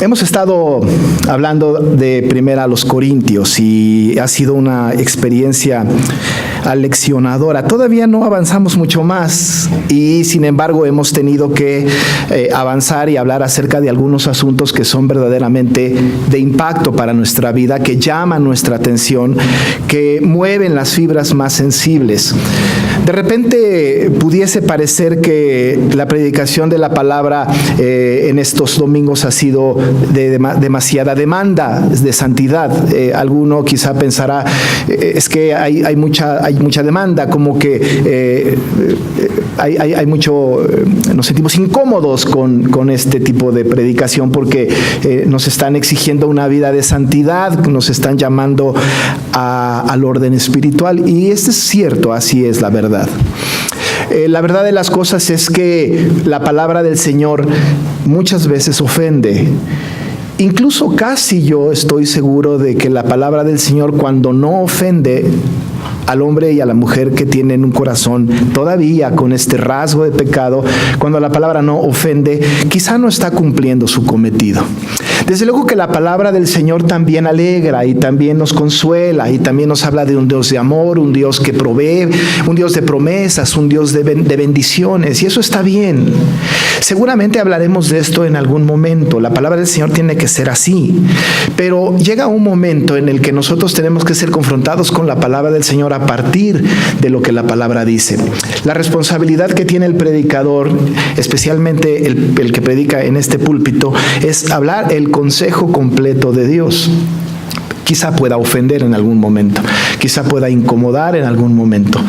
Hemos estado hablando de Primera a los Corintios y ha sido una experiencia aleccionadora. Todavía no avanzamos mucho más y sin embargo hemos tenido que avanzar y hablar acerca de algunos asuntos que son verdaderamente de impacto para nuestra vida, que llaman nuestra atención, que mueven las fibras más sensibles. De repente pudiese parecer que la predicación de la palabra en estos domingos ha sido de demasiada demanda de santidad. Alguno quizá pensará, es que hay mucha demanda, como que hay mucho, nos sentimos incómodos con este tipo de predicación porque nos están exigiendo una vida de santidad, nos están llamando al orden espiritual, y esto es cierto, así es la verdad. La verdad de las cosas es que la palabra del Señor muchas veces ofende. Incluso casi yo estoy seguro de que la palabra del Señor, cuando no ofende al hombre y a la mujer que tienen un corazón todavía con este rasgo de pecado, cuando la palabra no ofende, quizá no está cumpliendo su cometido. Desde luego que la palabra del Señor también alegra y también nos consuela y también nos habla de un Dios de amor, un Dios que provee, un Dios de promesas, un Dios de bendiciones, y eso está bien. Seguramente hablaremos de esto en algún momento. La palabra del Señor tiene que ser así, pero llega un momento en el que nosotros tenemos que ser confrontados con la palabra del Señor a partir de lo que la palabra dice. La responsabilidad que tiene el predicador, especialmente el que predica en este púlpito, es hablar el consejo completo de Dios. Quizá pueda ofender en algún momento, quizá pueda incomodar en algún momento.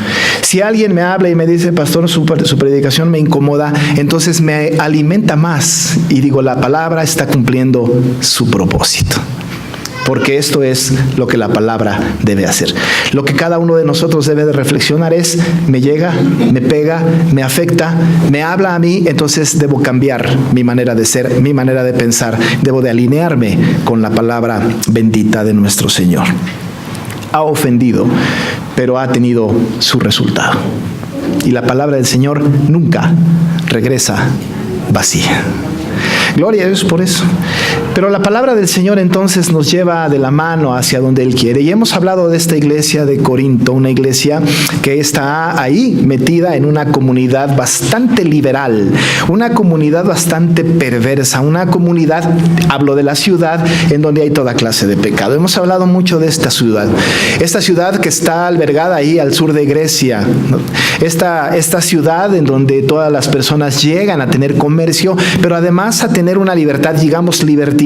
Si alguien me habla y me dice, pastor, su predicación me incomoda, entonces me alimenta más y digo, la palabra está cumpliendo su propósito. Porque esto es lo que la palabra debe hacer. Lo que cada uno de nosotros debe de reflexionar es, me llega, me pega, me afecta, me habla a mí, entonces debo cambiar mi manera de ser, mi manera de pensar, debo de alinearme con la palabra bendita de nuestro Señor. Ha ofendido, pero ha tenido su resultado. Y la palabra del Señor nunca regresa vacía. Gloria a Dios por eso. Pero la palabra del Señor entonces nos lleva de la mano hacia donde Él quiere. Y hemos hablado de esta iglesia de Corinto, una iglesia que está ahí metida en una comunidad bastante liberal, una comunidad bastante perversa, una comunidad, hablo de la ciudad, en donde hay toda clase de pecado. Hemos hablado mucho de esta ciudad que está albergada ahí al sur de Grecia, ¿no? Esta ciudad en donde todas las personas llegan a tener comercio, pero además a tener una libertad, digamos, libertinaje,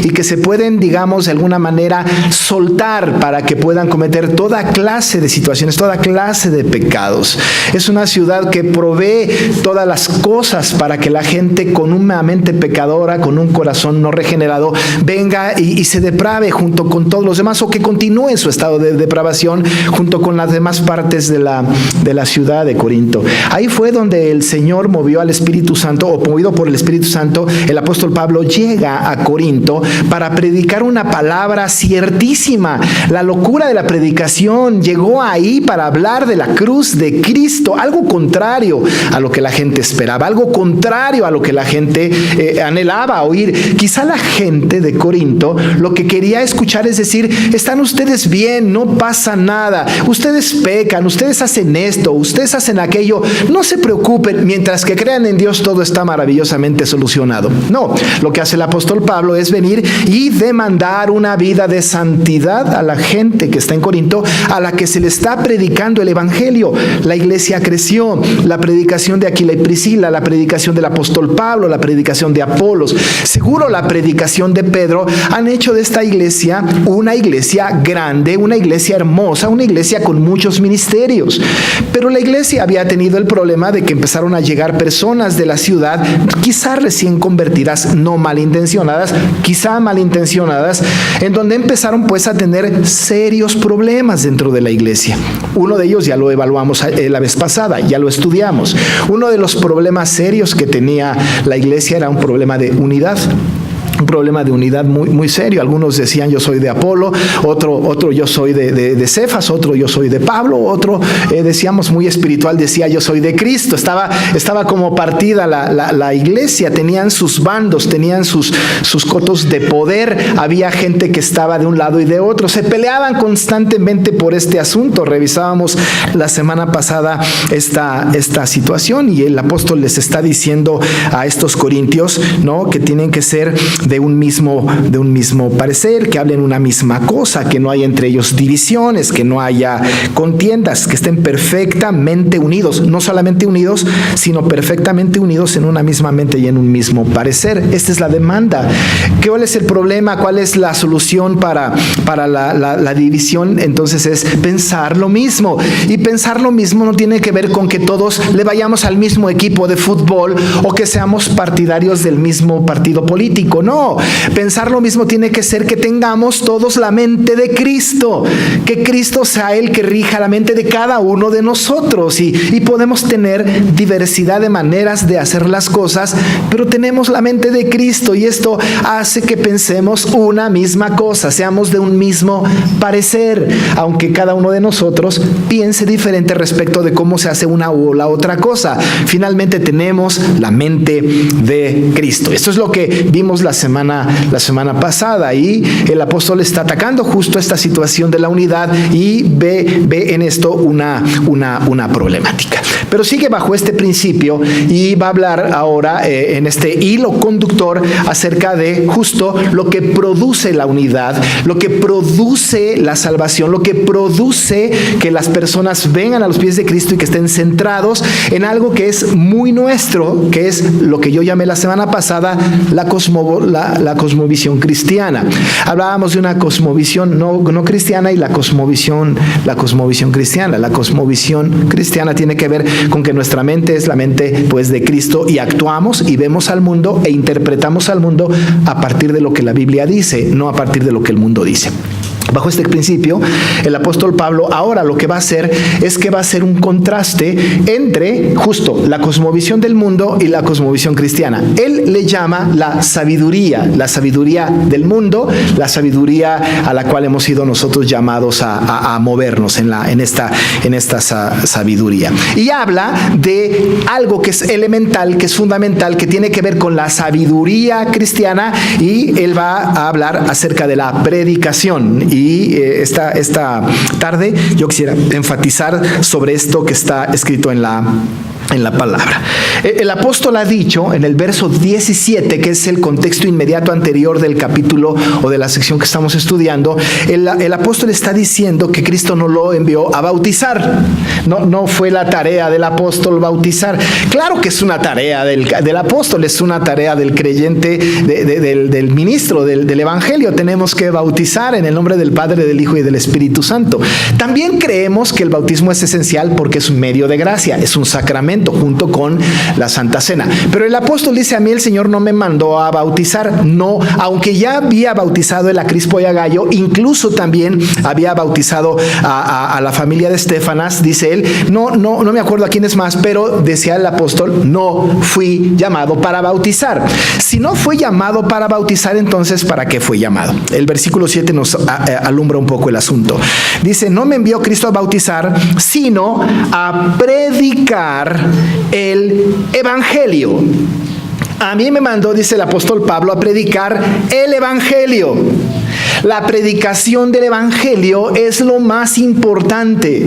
y que se pueden, digamos, de alguna manera soltar para que puedan cometer toda clase de situaciones, toda clase de pecados. Es una ciudad que provee todas las cosas para que la gente con una mente pecadora, con un corazón no regenerado, venga y se deprave junto con todos los demás, o que continúe su estado de depravación junto con las demás partes de la ciudad de Corinto. Ahí fue donde el Señor movió al Espíritu Santo, o movido por el Espíritu Santo, el apóstol Pablo llega a Corinto para predicar una palabra ciertísima. La locura de la predicación llegó ahí para hablar de la cruz de Cristo, algo contrario a lo que la gente esperaba, algo contrario a lo que la gente anhelaba oír. Quizá la gente de Corinto lo que quería escuchar es decir, están ustedes bien, no pasa nada, ustedes pecan, ustedes hacen esto, ustedes hacen aquello, no se preocupen, mientras que crean en Dios todo está maravillosamente solucionado. No, lo que hace el apóstol Pablo es venir y demandar una vida de santidad a la gente que está en Corinto, a la que se le está predicando el evangelio. La iglesia creció, la predicación de Aquila y Priscila, la predicación del apóstol Pablo, la predicación de Apolos, seguro la predicación de Pedro, han hecho de esta iglesia una iglesia grande, una iglesia hermosa, una iglesia con muchos ministerios. Pero la iglesia había tenido el problema de que empezaron a llegar personas de la ciudad, quizá recién convertidas, no malintencionadas, quizá malintencionadas, en donde empezaron pues a tener serios problemas dentro de la iglesia. Uno de ellos ya lo evaluamos la vez pasada, ya lo estudiamos. Uno de los problemas serios que tenía la iglesia era un problema de unidad. un problema de unidad muy, muy serio. Algunos decían yo soy de Apolo, otro yo soy de Cefas, otro yo soy de Pablo, otro decíamos muy espiritual, decía yo soy de Cristo. Estaba como partida la iglesia, tenían sus bandos, tenían sus cotos de poder, había gente que estaba de un lado y de otro, se peleaban constantemente por este asunto. Revisábamos la semana pasada esta situación y el apóstol les está diciendo a estos corintios, ¿no?, que tienen que ser de un mismo parecer, que hablen una misma cosa, que no haya entre ellos divisiones, que no haya contiendas, que estén perfectamente unidos, no solamente unidos, sino perfectamente unidos en una misma mente y en un mismo parecer. Esta es la demanda. ¿Cuál es el problema? ¿Cuál es la solución para la división? Entonces es pensar lo mismo. Y pensar lo mismo no tiene que ver con que todos le vayamos al mismo equipo de fútbol o que seamos partidarios del mismo partido político. No, pensar lo mismo tiene que ser que tengamos todos la mente de Cristo, que Cristo sea el que rija la mente de cada uno de nosotros y podemos tener diversidad de maneras de hacer las cosas, pero tenemos la mente de Cristo y esto hace que pensemos una misma cosa, seamos de un mismo parecer, aunque cada uno de nosotros piense diferente respecto de cómo se hace una u la otra cosa. Finalmente tenemos la mente de Cristo. Esto es lo que vimos la semana pasada y el apóstol está atacando justo esta situación de la unidad y ve en esto una problemática. Pero sigue bajo este principio y va a hablar ahora en este hilo conductor acerca de justo lo que produce la unidad, lo que produce la salvación, lo que produce que las personas vengan a los pies de Cristo y que estén centrados en algo que es muy nuestro, que es lo que yo llamé la semana pasada la cosmovisión cristiana. Hablábamos de una cosmovisión no cristiana y la cosmovisión cristiana. La cosmovisión cristiana tiene que ver con que nuestra mente es la mente pues de Cristo y actuamos y vemos al mundo e interpretamos al mundo a partir de lo que la Biblia dice, no a partir de lo que el mundo dice. Bajo este principio, el apóstol Pablo ahora lo que va a hacer es que va a hacer un contraste entre justo la cosmovisión del mundo y la cosmovisión cristiana. Él le llama la sabiduría del mundo, la sabiduría a la cual hemos sido nosotros llamados a movernos en esta sabiduría. Y habla de algo que es elemental, que es fundamental, que tiene que ver con la sabiduría cristiana y él va a hablar acerca de la predicación. Y esta tarde yo quisiera enfatizar sobre esto que está escrito en la palabra. El apóstol ha dicho en el verso 17, que es el contexto inmediato anterior del capítulo o de la sección que estamos estudiando, el apóstol está diciendo que Cristo no lo envió a bautizar. No fue la tarea del apóstol bautizar. Claro que es una tarea del apóstol, es una tarea del creyente, del ministro del evangelio. Tenemos que bautizar en el nombre del Padre, del Hijo y del Espíritu Santo. También creemos que el bautismo es esencial porque es un medio de gracia, es un sacramento junto con la Santa Cena. Pero el apóstol dice: a mí el Señor no me mandó a bautizar. No, aunque ya había bautizado a Crispo y a Gayo, incluso también había bautizado a la familia de Estefanas, dice él. No me acuerdo a quién es más, pero decía el apóstol: no fui llamado para bautizar. Si no fue llamado para bautizar, entonces ¿para qué fue llamado? El versículo 7 nos alumbra un poco el asunto. Dice: no me envió Cristo a bautizar, sino a predicar el evangelio. A mí me mandó, dice el apóstol Pablo, a predicar el evangelio. La predicación del evangelio es lo más importante.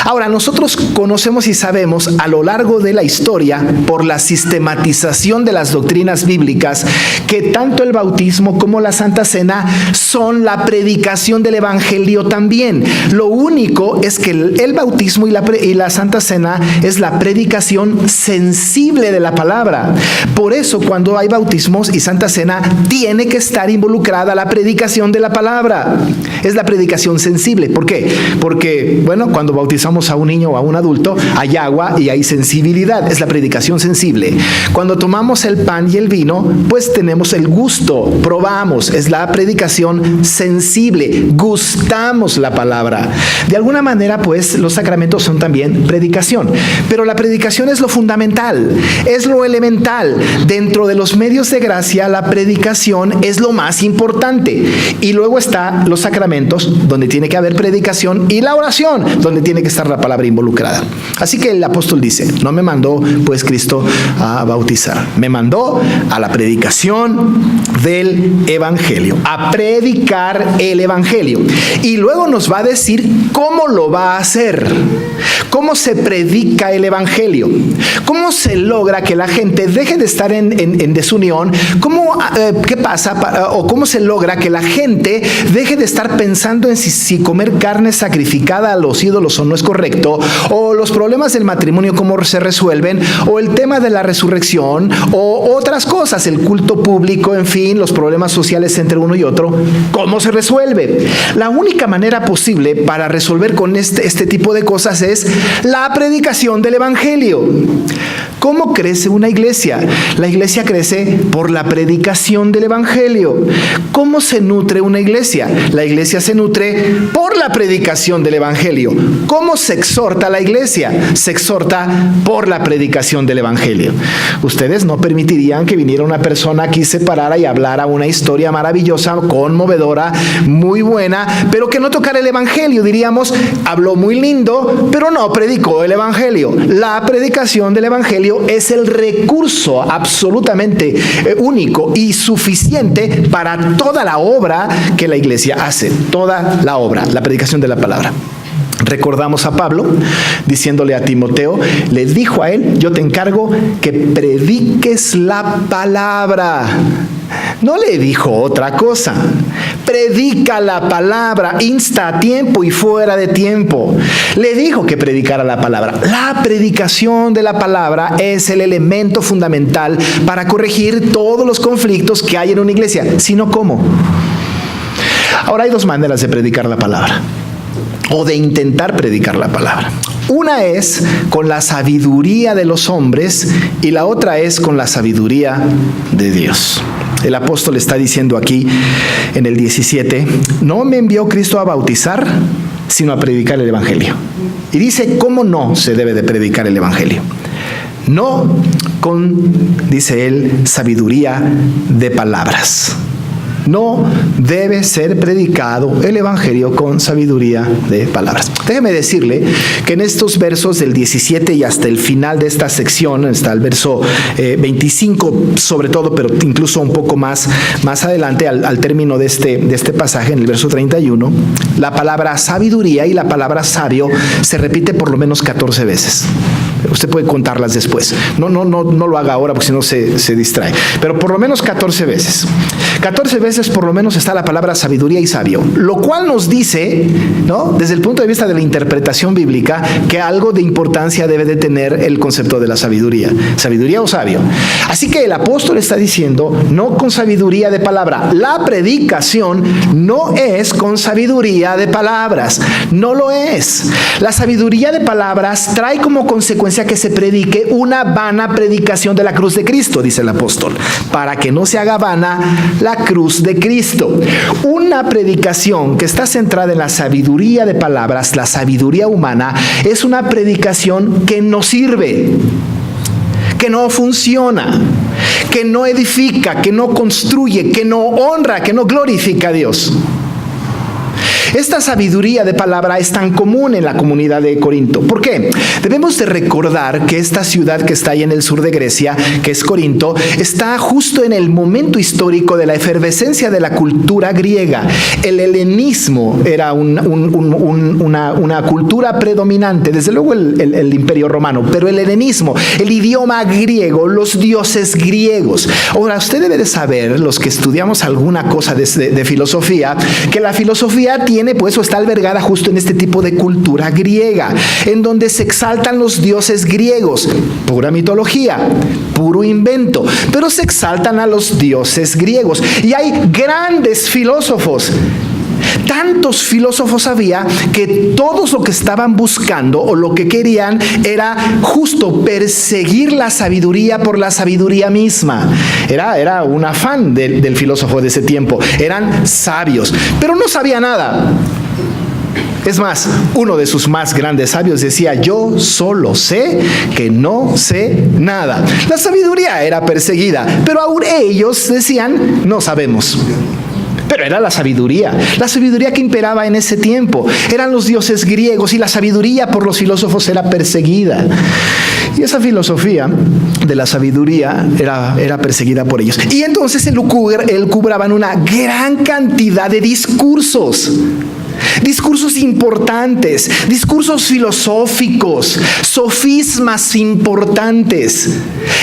Ahora, nosotros conocemos y sabemos a lo largo de la historia, por la sistematización de las doctrinas bíblicas, que tanto el bautismo como la Santa Cena son la predicación del evangelio también. Lo único es que el bautismo y la Santa Cena es la predicación sensible de la palabra. Por eso, cuando hay bautismos y Santa Cena, tiene que estar involucrada la predicación de la palabra. Es la predicación sensible. ¿Por qué? Porque, bueno, cuando bautizamos bautizamos a un niño o a un adulto, hay agua y hay sensibilidad, es la predicación sensible. Cuando tomamos el pan y el vino, pues tenemos el gusto, probamos, es la predicación sensible, gustamos la palabra. De alguna manera, pues, los sacramentos son también predicación, pero la predicación es lo fundamental, es lo elemental. Dentro de los medios de gracia, la predicación es lo más importante. Y luego está los sacramentos, donde tiene que haber predicación, y la oración, donde tiene que estar la palabra involucrada. Así que el apóstol dice, no me mandó pues Cristo a bautizar, me mandó a la predicación del evangelio, a predicar el evangelio. Y luego nos va a decir cómo lo va a hacer, cómo se predica el evangelio, cómo se logra que la gente deje de estar en desunión, qué pasa o cómo se logra que la gente deje de estar pensando en si comer carne sacrificada a los ídolos o no es correcto, o los problemas del matrimonio cómo se resuelven, o el tema de la resurrección, o otras cosas, el culto público, en fin, los problemas sociales entre uno y otro, ¿cómo se resuelve? La única manera posible para resolver con este tipo de cosas es la predicación del evangelio. ¿Cómo crece una iglesia? La iglesia crece por la predicación del evangelio. ¿Cómo se nutre una iglesia? La iglesia se nutre por la predicación del evangelio. ¿Cómo se exhorta la iglesia? Se exhorta por la predicación del evangelio. Ustedes no permitirían que viniera una persona aquí, se parara y hablara una historia maravillosa, conmovedora, muy buena, pero que no tocara el evangelio. Diríamos, habló muy lindo, pero no predicó el evangelio. La predicación del evangelio es el recurso absolutamente único y suficiente para toda la obra que la iglesia hace, toda la obra, la predicación de la palabra. Recordamos a Pablo diciéndole a Timoteo, le dijo a él, yo te encargo que prediques la palabra. No le dijo otra cosa. Predica la palabra, insta a tiempo y fuera de tiempo. Le dijo que predicara la palabra. La predicación de la palabra es el elemento fundamental para corregir todos los conflictos que hay en una iglesia. Si no, ¿cómo? Ahora hay dos maneras de predicar la palabra, o de intentar predicar la palabra. Una es con la sabiduría de los hombres y la otra es con la sabiduría de Dios. El apóstol está diciendo aquí en el 17, no me envió Cristo a bautizar, sino a predicar el evangelio. Y dice, ¿cómo no se debe de predicar el evangelio? No con, dice él, sabiduría de palabras. No debe ser predicado el evangelio con sabiduría de palabras. Déjeme decirle que en estos versos del 17 y hasta el final de esta sección, hasta el verso 25 sobre todo, pero incluso un poco más adelante, al término de este pasaje, en el verso 31, la palabra sabiduría y la palabra sabio se repite por lo menos 14 veces. Usted puede contarlas después. No lo haga ahora porque si no se distrae. Pero por lo menos 14 veces. 14 veces por lo menos está la palabra sabiduría y sabio. Lo cual nos dice, ¿no?, desde el punto de vista de la interpretación bíblica, que algo de importancia debe de tener el concepto de la sabiduría. Sabiduría o sabio. Así que el apóstol está diciendo, no con sabiduría de palabra. La predicación no es con sabiduría de palabras. No lo es. La sabiduría de palabras trae como consecuencia que se predique una vana predicación de la cruz de Cristo, dice el apóstol, para que no se haga vana la cruz de Cristo. Una predicación que está centrada en la sabiduría de palabras, la sabiduría humana, es una predicación que no sirve, que no funciona, que no edifica, que no construye, que no honra, que no glorifica a Dios. Esta sabiduría de palabra es tan común en la comunidad de Corinto. ¿Por qué? Debemos de recordar que esta ciudad que está ahí en el sur de Grecia, que es Corinto, está justo en el momento histórico de la efervescencia de la cultura griega. El helenismo era una cultura predominante, desde luego el imperio romano, pero el helenismo, el idioma griego, los dioses griegos. Ahora, usted debe de saber, los que estudiamos alguna cosa de filosofía, que la filosofía tiene pues o está albergada justo en este tipo de cultura griega, en donde se exaltan los dioses griegos, pura mitología, puro invento, pero se exaltan a los dioses griegos. Y hay grandes filósofos Tantos filósofos había que todos lo que estaban buscando o lo que querían era justo perseguir la sabiduría por la sabiduría misma. Era un afán del filósofo de ese tiempo. Eran sabios, pero no sabía nada. Es más, uno de sus más grandes sabios decía: yo solo sé que no sé nada. La sabiduría era perseguida, pero aún ellos decían: no sabemos. Pero era la sabiduría que imperaba en ese tiempo. Eran los dioses griegos y la sabiduría por los filósofos era perseguida. Y esa filosofía de la sabiduría era perseguida por ellos. Y entonces elucubraban una gran cantidad de discursos importantes, discursos filosóficos, sofismas importantes.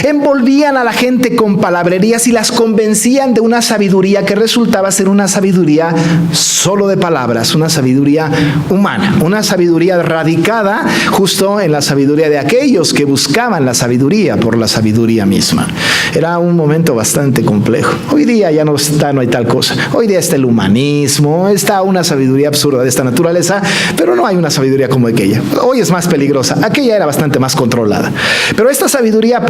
Envolvían a la gente con palabrerías y las convencían de una sabiduría que resultaba ser una sabiduría solo de palabras, una sabiduría humana, una sabiduría radicada justo en la sabiduría de aquellos que buscaban la sabiduría por la sabiduría misma. Era un momento bastante complejo. Hoy día ya no hay tal cosa. Hoy día está el humanismo, está una sabiduría absurda de esta naturaleza, pero no hay una sabiduría como aquella. Hoy es más peligrosa. Aquella era bastante más controlada. Pero esta sabiduría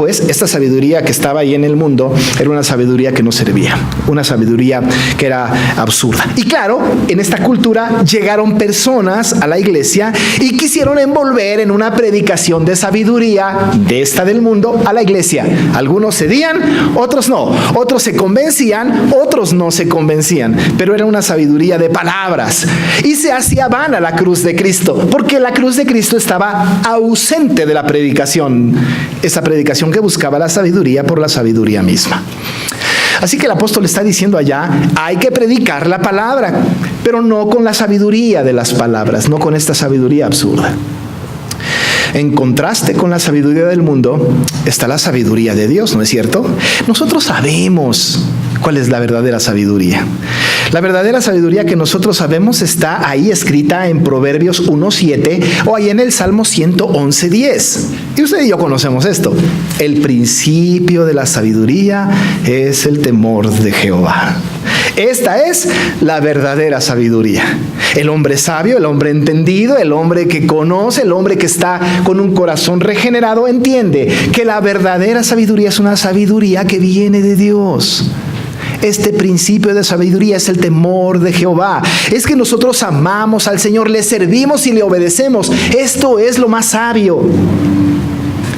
que estaba ahí en el mundo, era una sabiduría que no servía. Una sabiduría que era absurda. Y claro, en esta cultura llegaron personas a la iglesia y quisieron envolver en una predicación de sabiduría de esta del mundo a la iglesia. Algunos cedían, otros no. Otros se convencían, otros no se convencían. Pero era una sabiduría de palabras. Y se hacía vana la cruz de Cristo, porque la cruz de Cristo estaba ausente de la predicación, esa predicación que buscaba la sabiduría por la sabiduría misma. Así que el apóstol está diciendo allá: hay que predicar la palabra, pero no con la sabiduría de las palabras, no con esta sabiduría absurda. En contraste con la sabiduría del mundo está la sabiduría de Dios, ¿no es cierto? Nosotros sabemos cuál es la verdadera sabiduría. La verdadera sabiduría que nosotros sabemos está ahí escrita en Proverbios 1:7 o ahí en el Salmo 111:10. Y usted y yo conocemos esto. El principio de la sabiduría es el temor de Jehová. Esta es la verdadera sabiduría. El hombre sabio, el hombre entendido, el hombre que conoce, el hombre que está con un corazón regenerado, entiende que la verdadera sabiduría es una sabiduría que viene de Dios. Este principio de sabiduría es el temor de Jehová. Es que nosotros amamos al Señor, le servimos y le obedecemos. Esto es lo más sabio.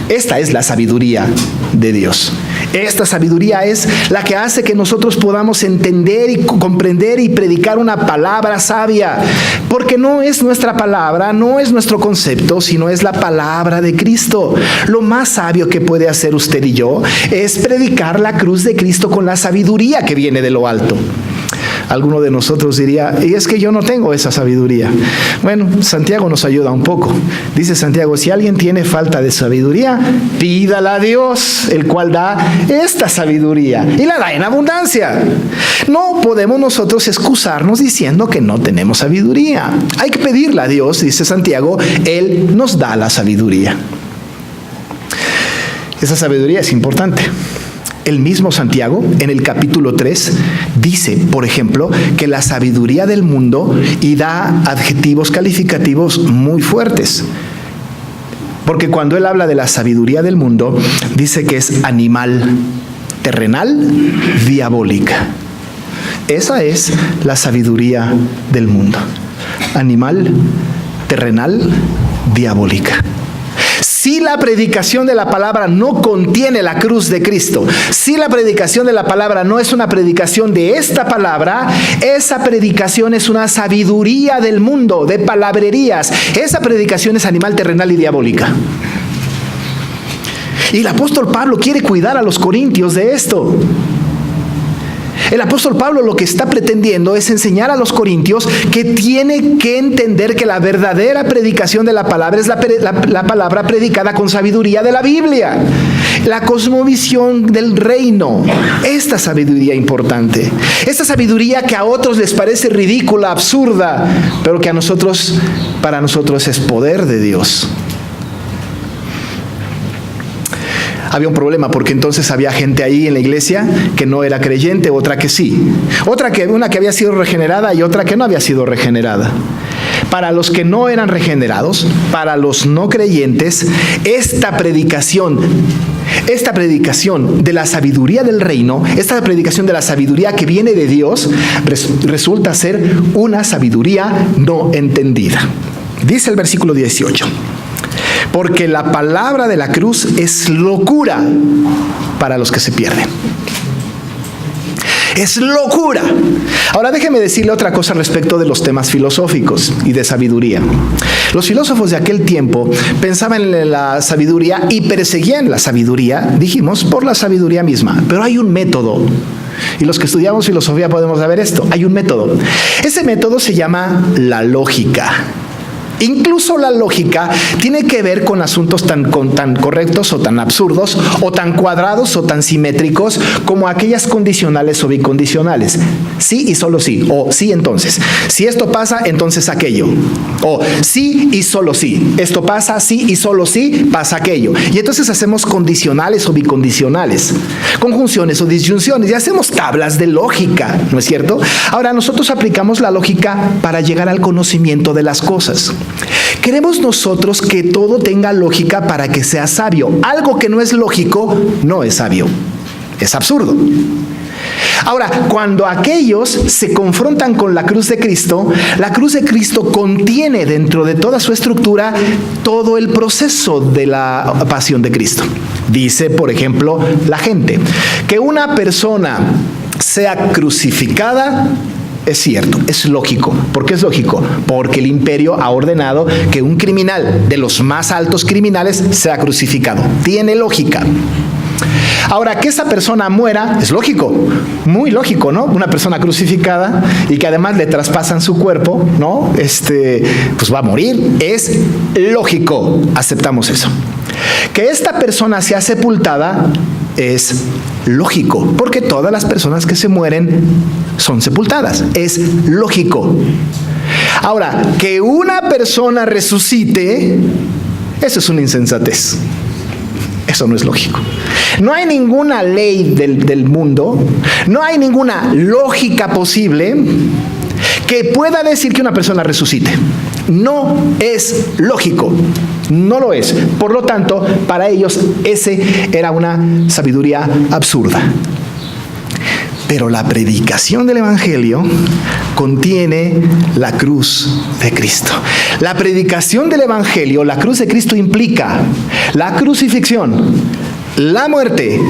Esta es la sabiduría de Dios. Esta sabiduría es la que hace que nosotros podamos entender y comprender y predicar una palabra sabia. Porque no es nuestra palabra, no es nuestro concepto, sino es la palabra de Cristo. Lo más sabio que puede hacer usted y yo es predicar la cruz de Cristo con la sabiduría que viene de lo alto. Alguno de nosotros diría: y es que yo no tengo esa sabiduría. Bueno, Santiago nos ayuda un poco. Dice Santiago: si alguien tiene falta de sabiduría, pídala a Dios, el cual da esta sabiduría y la da en abundancia. No podemos nosotros excusarnos diciendo que no tenemos sabiduría. Hay que pedirla a Dios, dice Santiago, Él nos da la sabiduría. Esa sabiduría es importante. El mismo Santiago, en el capítulo 3, dice, por ejemplo, que la sabiduría del mundo, y da adjetivos calificativos muy fuertes. Porque cuando él habla de la sabiduría del mundo, dice que es animal, terrenal, diabólica. Esa es la sabiduría del mundo. Animal, terrenal, diabólica. Si la predicación de la palabra no contiene la cruz de Cristo, si la predicación de la palabra no es una predicación de esta palabra, esa predicación es una sabiduría del mundo, de palabrerías. Esa predicación es animal, terrenal y diabólica. Y el apóstol Pablo quiere cuidar a los corintios de esto. El apóstol Pablo lo que está pretendiendo es enseñar a los corintios que tiene que entender que la verdadera predicación de la palabra es la palabra predicada con sabiduría de la Biblia, la cosmovisión del reino. Esta sabiduría importante, esta sabiduría que a otros les parece ridícula, absurda, pero que para nosotros es poder de Dios. había un problema, porque entonces había gente ahí en la iglesia que no era creyente, otra que sí. Una que había sido regenerada y otra que no había sido regenerada. Para los que no eran regenerados, para los no creyentes, esta predicación de la sabiduría del reino, esta predicación de la sabiduría que viene de Dios, resulta ser una sabiduría no entendida. Dice el versículo 18: porque la palabra de la cruz es locura para los que se pierden. Es locura. Ahora déjeme decirle otra cosa respecto de los temas filosóficos y de sabiduría. Los filósofos de aquel tiempo pensaban en la sabiduría y perseguían la sabiduría, dijimos, por la sabiduría misma. Pero hay un método. Y los que estudiamos filosofía podemos saber esto. Hay un método. Ese método se llama la lógica. Incluso la lógica tiene que ver con asuntos tan correctos o tan absurdos o tan cuadrados o tan simétricos como aquellas condicionales o bicondicionales. Sí y solo sí, o sí entonces. Si esto pasa, entonces aquello. O sí y solo sí. Esto pasa, sí y solo sí, pasa aquello. Y entonces hacemos condicionales o bicondicionales, conjunciones o disyunciones y hacemos tablas de lógica, ¿no es cierto? Ahora nosotros aplicamos la lógica para llegar al conocimiento de las cosas. Queremos nosotros que todo tenga lógica para que sea sabio. Algo que no es lógico no es sabio, es absurdo. Ahora, cuando aquellos se confrontan con la cruz de Cristo contiene dentro de toda su estructura todo el proceso de la pasión de Cristo. Dice, por ejemplo, la gente, que una persona sea crucificada. Es cierto, es lógico. ¿Por qué es lógico? Porque el imperio ha ordenado que un criminal de los más altos criminales sea crucificado. Tiene lógica. Ahora, que esa persona muera, es lógico, muy lógico, ¿no? Una persona crucificada y que además le traspasan su cuerpo, ¿no? Pues va a morir, es lógico, aceptamos eso. Que esta persona sea sepultada es lógico, porque todas las personas que se mueren son sepultadas, es lógico. Ahora, que una persona resucite, eso es una insensatez. Eso no es lógico. No hay ninguna ley del mundo, no hay ninguna lógica posible que pueda decir que una persona resucite. No es lógico, no lo es. Por lo tanto, para ellos ese era una sabiduría absurda. Pero la predicación del Evangelio contiene la cruz de Cristo. La predicación del Evangelio, la cruz de Cristo implica la crucifixión, la muerte,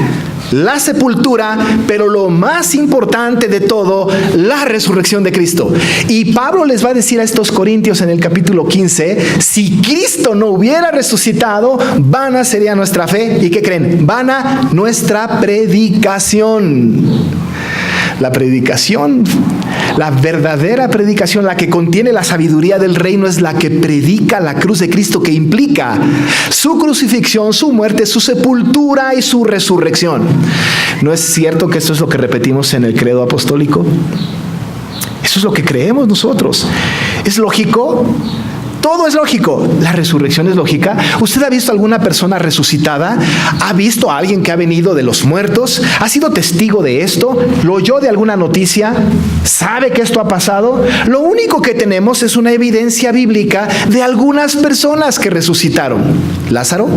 la sepultura, pero lo más importante de todo, la resurrección de Cristo. Y Pablo les va a decir a estos corintios en el capítulo 15, si Cristo no hubiera resucitado, vana sería nuestra fe. ¿Y qué creen? Vana nuestra predicación. La predicación, la verdadera predicación, la que contiene la sabiduría del reino, es la que predica la cruz de Cristo, que implica su crucifixión, su muerte, su sepultura y su resurrección. ¿No es cierto que esto es lo que repetimos en el credo apostólico? Eso es lo que creemos nosotros. ¿Es lógico? Todo es lógico. La resurrección es lógica. ¿Usted ha visto alguna persona resucitada? ¿Ha visto a alguien que ha venido de los muertos? ¿Ha sido testigo de esto? ¿Lo oyó de alguna noticia? ¿Sabe que esto ha pasado? Lo único que tenemos es una evidencia bíblica de algunas personas que resucitaron. Lázaro,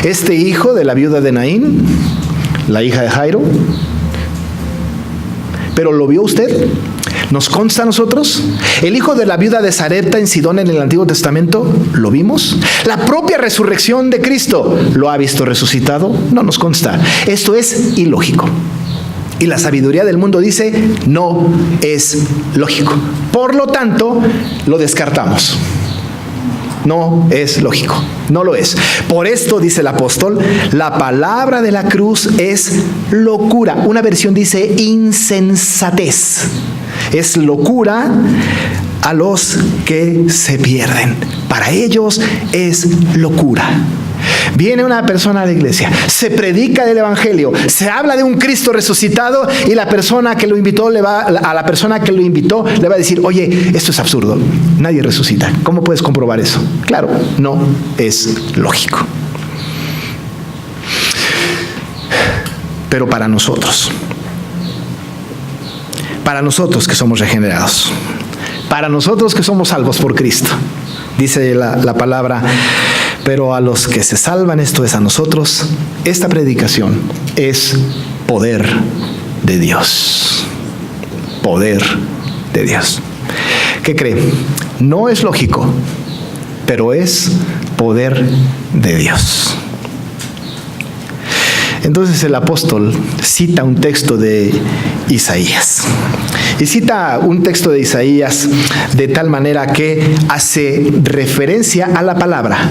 este hijo de la viuda de Naín, la hija de Jairo. ¿Pero lo vio usted? ¿Nos consta a nosotros? El hijo de la viuda de Sarepta en Sidón en el Antiguo Testamento, ¿lo vimos? La propia resurrección de Cristo, ¿lo ha visto resucitado? No nos consta. Esto es ilógico. Y la sabiduría del mundo dice, no es lógico. Por lo tanto, lo descartamos. No es lógico, no lo es. Por esto, dice el apóstol, la palabra de la cruz es locura. Una versión dice insensatez. Es locura a los que se pierden. Para ellos es locura. Viene una persona a la iglesia, se predica del Evangelio, se habla de un Cristo resucitado y la persona que lo invitó le va a decir, oye, esto es absurdo, nadie resucita. ¿Cómo puedes comprobar eso? Claro, no es lógico. pero para nosotros que somos regenerados, para nosotros que somos salvos por Cristo. Dice la palabra, pero a los que se salvan, esto es a nosotros, esta predicación es poder de Dios. Poder de Dios. ¿Qué cree? No es lógico, pero es poder de Dios. Entonces el apóstol cita un texto de Isaías. Y cita un texto de Isaías de tal manera que hace referencia a la palabra.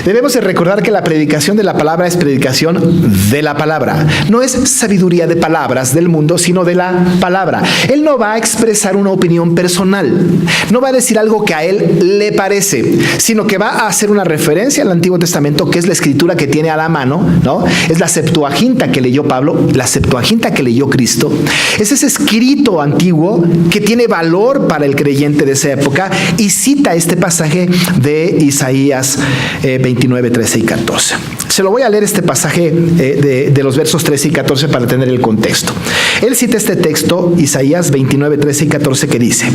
Debemos de recordar que la predicación de la palabra es predicación de la palabra. No es sabiduría de palabras del mundo, sino de la palabra. Él no va a expresar una opinión personal. No va a decir algo que a él le parece, sino que va a hacer una referencia al Antiguo Testamento, que es la escritura que tiene a la mano, ¿no? Es la Septuaginta que leyó Pablo, la Septuaginta que leyó Cristo. Es ese escrito antiguo que tiene valor para el creyente de esa época, y cita este pasaje de Isaías 29, 13 y 14. Se lo voy a leer este pasaje de los versos 13 y 14 para tener el contexto. Él cita este texto, Isaías 29, 13 y 14, que dice: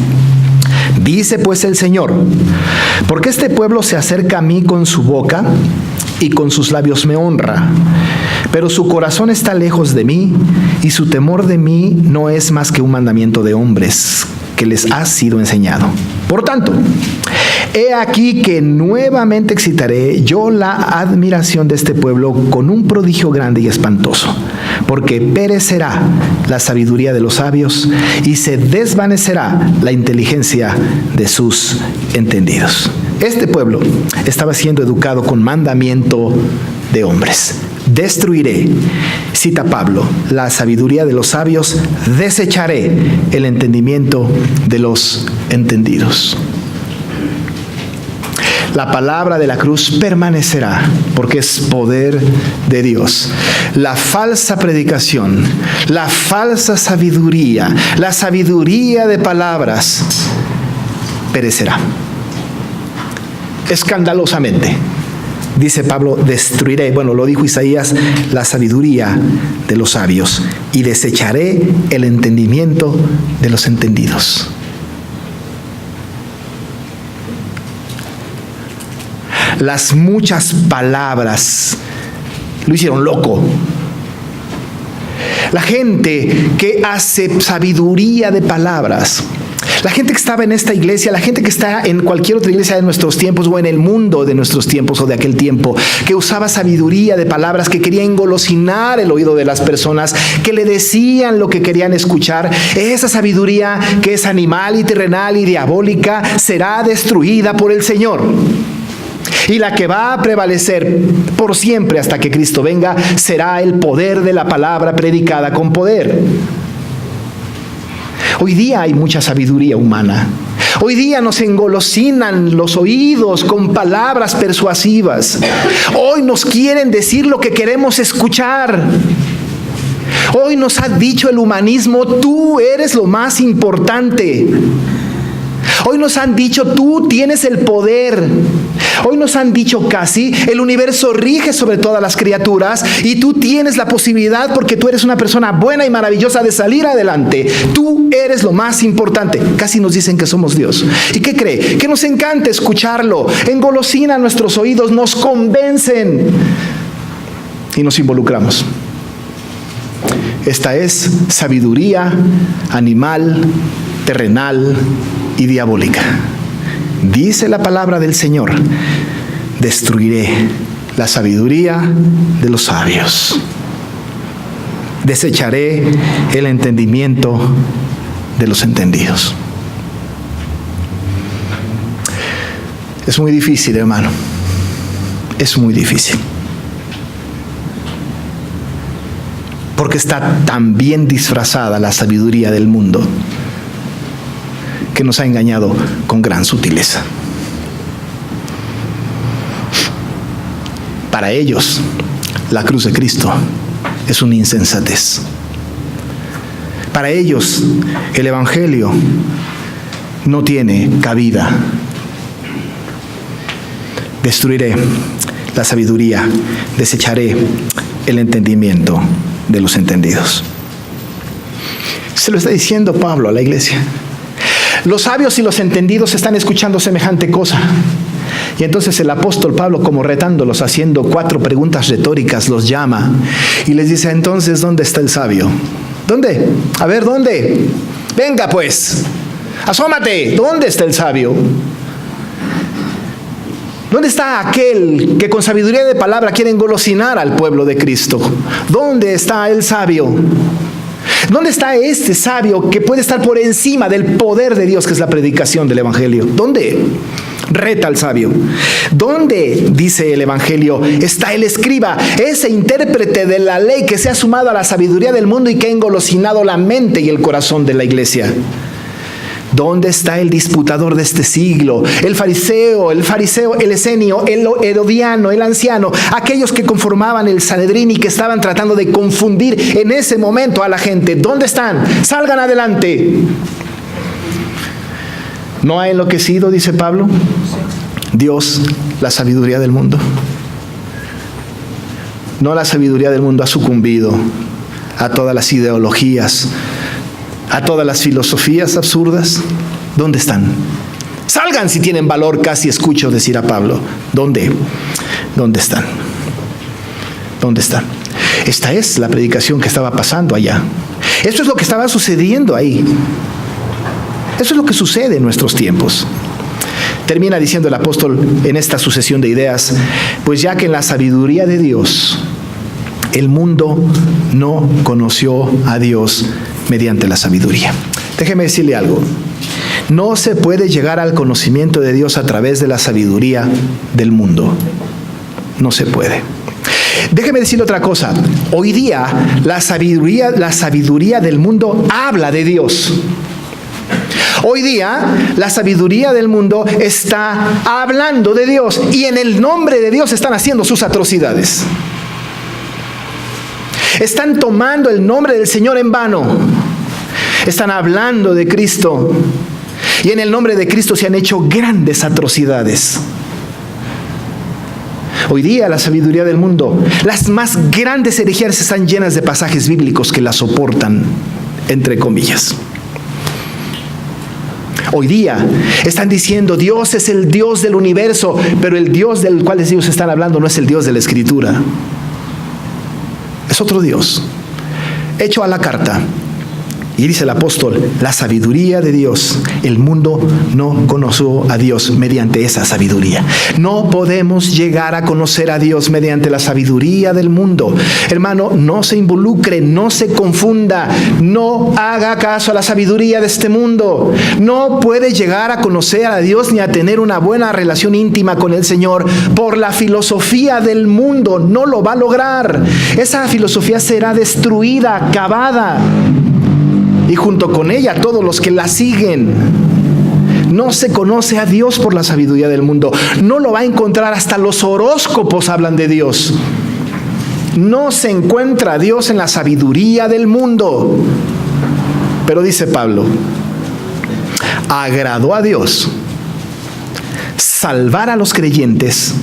dice pues el Señor, porque este pueblo se acerca a mí con su boca y con sus labios me honra, pero su corazón está lejos de mí y su temor de mí no es más que un mandamiento de hombres que les ha sido enseñado. Por tanto, he aquí que nuevamente excitaré yo la admiración de este pueblo con un prodigio grande y espantoso, porque perecerá la sabiduría de los sabios y se desvanecerá la inteligencia de sus entendidos. Este pueblo estaba siendo educado con mandamiento de hombres. Destruiré, cita Pablo, la sabiduría de los sabios, desecharé el entendimiento de los entendidos. La palabra de la cruz permanecerá porque es poder de Dios. La falsa predicación, la falsa sabiduría, la sabiduría de palabras perecerá. Escandalosamente. Dice Pablo, destruiré, bueno, lo dijo Isaías, la sabiduría de los sabios y desecharé el entendimiento de los entendidos. Las muchas palabras lo hicieron loco. La gente que hace sabiduría de palabras, la gente que estaba en esta iglesia, la gente que está en cualquier otra iglesia de nuestros tiempos o en el mundo de nuestros tiempos o de aquel tiempo, que usaba sabiduría de palabras, que quería engolosinar el oído de las personas, que le decían lo que querían escuchar, esa sabiduría que es animal y terrenal y diabólica será destruida por el Señor. Y la que va a prevalecer por siempre hasta que Cristo venga será el poder de la palabra predicada con poder. Hoy día hay mucha sabiduría humana. Hoy día nos engolosinan los oídos con palabras persuasivas. Hoy nos quieren decir lo que queremos escuchar. Hoy nos ha dicho el humanismo, tú eres lo más importante. Hoy nos han dicho, tú tienes el poder. Hoy nos han dicho casi, el universo rige sobre todas las criaturas y tú tienes la posibilidad, porque tú eres una persona buena y maravillosa, de salir adelante. Tú eres lo más importante. Casi nos dicen que somos Dios. ¿Y qué cree? Que nos encanta escucharlo. Engolosina nuestros oídos, nos convencen y nos involucramos. Esta es sabiduría animal, terrenal y diabólica. Dice la palabra del Señor, destruiré la sabiduría de los sabios. Desecharé el entendimiento de los entendidos. Es muy difícil, hermano. Es muy difícil. Porque está tan bien disfrazada la sabiduría del mundo que nos ha engañado con gran sutileza. Para ellos, la cruz de Cristo es una insensatez. Para ellos, el Evangelio no tiene cabida. Destruiré la sabiduría, desecharé el entendimiento de los entendidos. Se lo está diciendo Pablo a la iglesia. Los sabios y los entendidos están escuchando semejante cosa. Y entonces el apóstol Pablo, como retándolos, haciendo 4 preguntas retóricas, los llama y les dice: entonces, ¿dónde está el sabio? ¿Dónde? A ver, ¿dónde? Venga pues, asómate. ¿Dónde está el sabio? ¿Dónde está aquel que con sabiduría de palabra quiere engolosinar al pueblo de Cristo? ¿Dónde está el sabio? ¿Dónde está este sabio que puede estar por encima del poder de Dios, que es la predicación del Evangelio? ¿Dónde? Reta al sabio. ¿Dónde, dice el Evangelio, está el escriba, ese intérprete de la ley que se ha sumado a la sabiduría del mundo y que ha engolosinado la mente y el corazón de la iglesia? ¿Dónde está el disputador de este siglo? El fariseo, el esenio, el herodiano, el anciano, aquellos que conformaban el Sanedrín y que estaban tratando de confundir en ese momento a la gente. ¿Dónde están? Salgan adelante. ¿No ha enloquecido, dice Pablo, Dios la sabiduría del mundo? No, la sabiduría del mundo ha sucumbido a todas las ideologías, a todas las filosofías absurdas. ¿Dónde están? Salgan si tienen valor, casi escucho decir a Pablo. ¿Dónde? ¿Dónde están? ¿Dónde están? Esta es la predicación que estaba pasando allá. Esto es lo que estaba sucediendo ahí. Eso es lo que sucede en nuestros tiempos. Termina diciendo el apóstol en esta sucesión de ideas: pues ya que en la sabiduría de Dios el mundo no conoció a Dios mediante la sabiduría. Déjeme decirle algo. No se puede llegar al conocimiento de Dios a través de la sabiduría del mundo. No se puede. Déjeme decirle otra cosa. Hoy día la sabiduría del mundo habla de Dios. Hoy día la sabiduría del mundo está hablando de Dios y en el nombre de Dios están haciendo sus atrocidades. Están tomando el nombre del Señor en vano. Están hablando de Cristo y en el nombre de Cristo se han hecho grandes atrocidades. Hoy día la sabiduría del mundo, las más grandes herejías están llenas de pasajes bíblicos que la soportan, entre comillas. Hoy día están diciendo Dios es el Dios del universo, pero el Dios del cual ellos están hablando no es el Dios de la Escritura. Es otro Dios, hecho a la carta. Y dice el apóstol, la sabiduría de Dios, el mundo no conoció a Dios mediante esa sabiduría. No podemos llegar a conocer a Dios mediante la sabiduría del mundo. Hermano, no se involucre, no se confunda, no haga caso a la sabiduría de este mundo. No puede llegar a conocer a Dios ni a tener una buena relación íntima con el Señor por la filosofía del mundo. No lo va a lograr. Esa filosofía será destruida, acabada. Y junto con ella todos los que la siguen. No se conoce a Dios por la sabiduría del mundo. No lo va a encontrar, hasta los horóscopos hablan de Dios. No se encuentra a Dios en la sabiduría del mundo. Pero dice Pablo, agradó a Dios salvar a los creyentes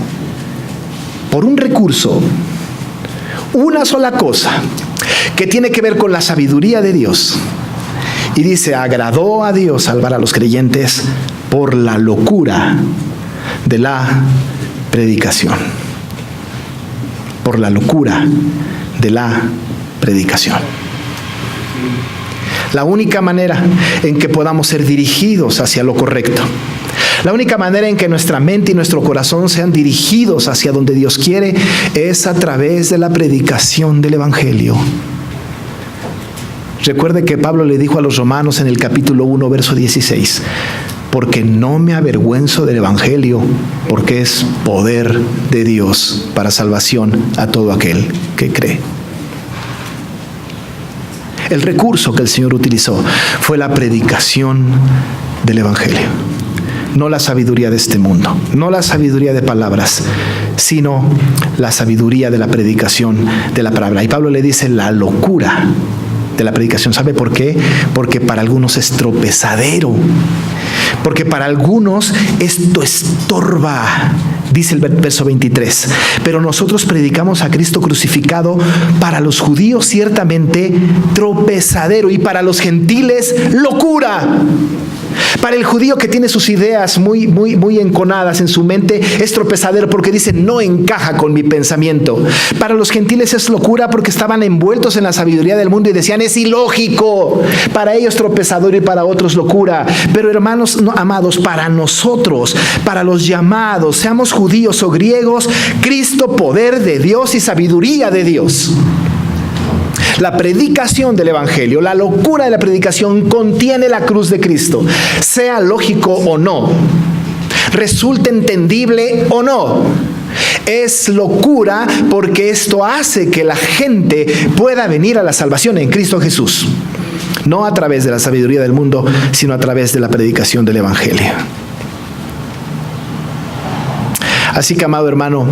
por un recurso, una sola cosa, que tiene que ver con la sabiduría de Dios. Y dice, agradó a Dios salvar a los creyentes por la locura de la predicación. Por la locura de la predicación. La única manera en que podamos ser dirigidos hacia lo correcto, la única manera en que nuestra mente y nuestro corazón sean dirigidos hacia donde Dios quiere, es a través de la predicación del Evangelio. Recuerde que Pablo le dijo a los romanos en el capítulo 1, verso 16, porque no me avergüenzo del Evangelio, porque es poder de Dios para salvación a todo aquel que cree. El recurso que el Señor utilizó fue la predicación del Evangelio. No la sabiduría de este mundo, no la sabiduría de palabras, sino la sabiduría de la predicación de la palabra. Y Pablo le dice la locura de la predicación. ¿Sabe por qué? Porque para algunos es tropezadero. Porque para algunos esto estorba Dice el verso 23, pero nosotros predicamos a Cristo crucificado, para los judíos ciertamente tropezadero y para los gentiles locura. Para el judío que tiene sus ideas muy enconadas en su mente, es tropezadero porque dice, no encaja con mi pensamiento. Para los gentiles es locura porque estaban envueltos en la sabiduría del mundo y decían, es ilógico. Para ellos tropezadero y para otros locura. Pero hermanos amados, para nosotros, para los llamados, seamos judíos o griegos, Cristo, poder de Dios y sabiduría de Dios. La predicación del Evangelio, la locura de la predicación contiene la cruz de Cristo, sea lógico o no, resulte entendible o no. Es locura porque esto hace que la gente pueda venir a la salvación en Cristo Jesús, no a través de la sabiduría del mundo, sino a través de la predicación del Evangelio. Así que, amado hermano,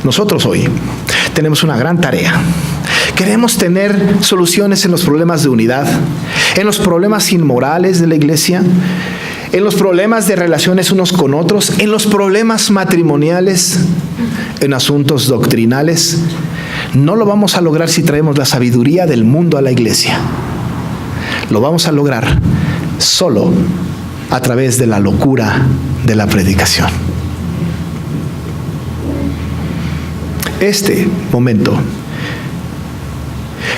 nosotros hoy tenemos una gran tarea. Queremos tener soluciones en los problemas de unidad, en los problemas inmorales de la iglesia, en los problemas de relaciones unos con otros, en los problemas matrimoniales, en asuntos doctrinales. No lo vamos a lograr si traemos la sabiduría del mundo a la iglesia. Lo vamos a lograr solo a través de la locura de la predicación. Este momento,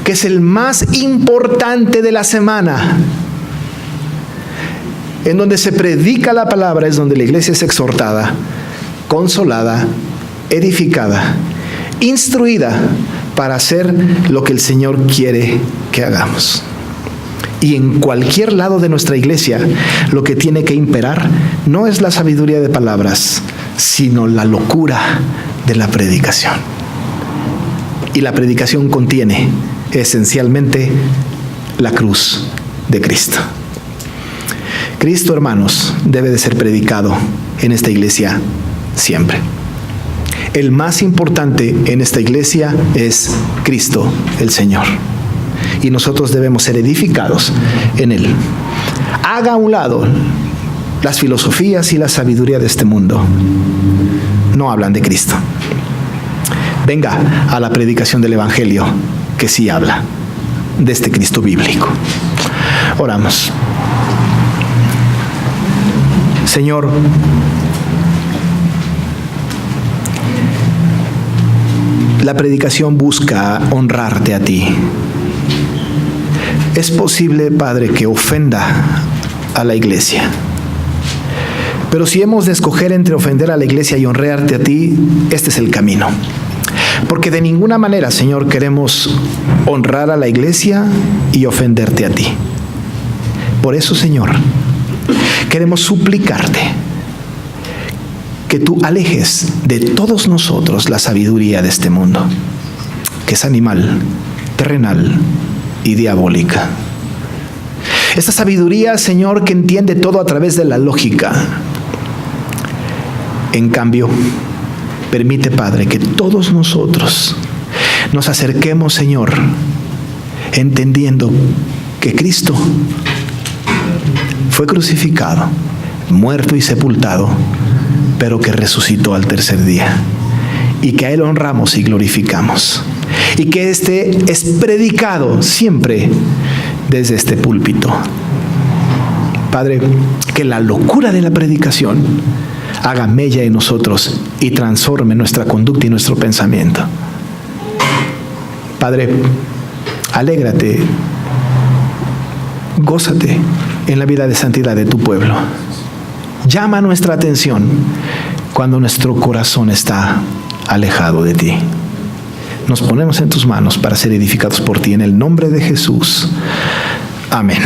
que es el más importante de la semana, en donde se predica la palabra, es donde la iglesia es exhortada, consolada, edificada, instruida para hacer lo que el Señor quiere que hagamos. Y en cualquier lado de nuestra iglesia, lo que tiene que imperar no es la sabiduría de palabras, sino la locura de la predicación. Y la predicación contiene esencialmente la cruz de Cristo. Cristo, hermanos, debe de ser predicado en esta iglesia siempre. El más importante en esta iglesia es Cristo, el Señor. Y nosotros debemos ser edificados en Él. Haga a un lado las filosofías y la sabiduría de este mundo. No hablan de Cristo. Venga a la predicación del Evangelio, que sí habla de este Cristo bíblico. Oramos. Señor, la predicación busca honrarte a ti. Es posible, Padre, que ofenda a la iglesia. Pero si hemos de escoger entre ofender a la iglesia y honrarte a ti, este es el camino. Porque de ninguna manera, Señor, queremos honrar a la iglesia y ofenderte a ti. Por eso, Señor, queremos suplicarte que tú alejes de todos nosotros la sabiduría de este mundo, que es animal, terrenal y diabólica. Esta sabiduría, Señor, que entiende todo a través de la lógica. En cambio, permite, Padre, que todos nosotros nos acerquemos, Señor, entendiendo que Cristo fue crucificado, muerto y sepultado, pero que resucitó al tercer día, y que a Él honramos y glorificamos, y que este es predicado siempre desde este púlpito. Padre, que la locura de la predicación haga mella en nosotros y transforme nuestra conducta y nuestro pensamiento. Padre, alégrate, gózate en la vida de santidad de tu pueblo. Llama nuestra atención cuando nuestro corazón está alejado de ti. Nos ponemos en tus manos para ser edificados por ti en el nombre de Jesús. Amén.